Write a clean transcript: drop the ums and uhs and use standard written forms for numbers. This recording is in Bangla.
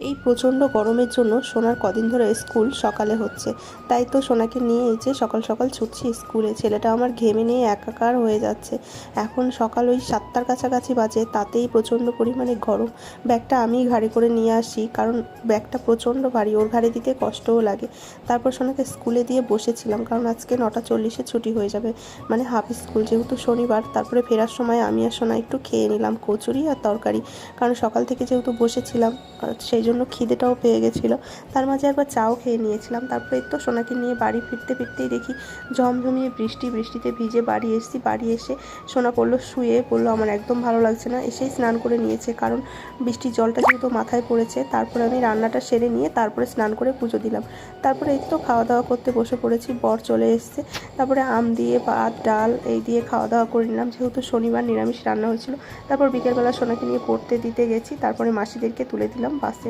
এই প্রচণ্ড গরমের জন্য সোনার কদিন ধরে স্কুল সকালে হচ্ছে, তাই তো সোনাকে নিয়ে এই যে সকাল সকাল ছুটছি স্কুলে। ছেলেটা আমার ঘেমে নিয়ে একাকার হয়ে যাচ্ছে। এখন সকাল ওই 7টার কাছাকাছি বাজে, তাতেই প্রচণ্ড পরিমাণে গরম। ব্যাগটা আমি ঘাড়ে করে নিয়ে আসি, কারণ ব্যাগটা প্রচণ্ড ভারী, ওর ঘাড়ে দিতে কষ্টও লাগে। তারপর সোনাকে স্কুলে দিয়ে বসেছিলাম, কারণ আজকে 9টা 40-এ ছুটি হয়ে যাবে, মানে হাফ স্কুল যেহেতু শনিবার। তারপরে ফেরার সময় আমি আর সোনা একটু খেয়ে নিলাম কচুরি আর তরকারি, কারণ সকাল থেকে যেহেতু বসেছিলাম সেই জন্য খিদেটাও পেয়ে গেছিলো। তার মাঝে একবার চাও খেয়ে নিয়েছিলাম। তারপরে তো সোনাকে নিয়ে বাড়ি ফিরতে ফিরতেই দেখি ঝমঝমিয়ে বৃষ্টি, বৃষ্টিতে ভিজে বাড়ি এসেছি। বাড়ি এসে সোনা পড়লো শুয়ে, বললো আমার একদম ভালো লাগছে না। এসেই স্নান করে নিয়েছে, কারণ বৃষ্টির জলটা যেহেতু মাথায় পড়েছে। তারপরে আমি রান্নাটা সেরে নিয়ে তারপরে স্নান করে পুজো দিলাম। তারপরে এই তো খাওয়া দাওয়া করতে বসে পড়েছি, বর চলে এসছে। তারপরে আম দিয়ে ভাত ডাল এই দিয়ে খাওয়া দাওয়া করে নিলাম, যেহেতু শনিবার নিরামিষ রান্না হয়েছিল। তারপর বিকেলবেলা সোনাকে নিয়ে পড়তে দিতে গেছি, তারপরে মাসিদেরকে তুলে দিলাম বাসে।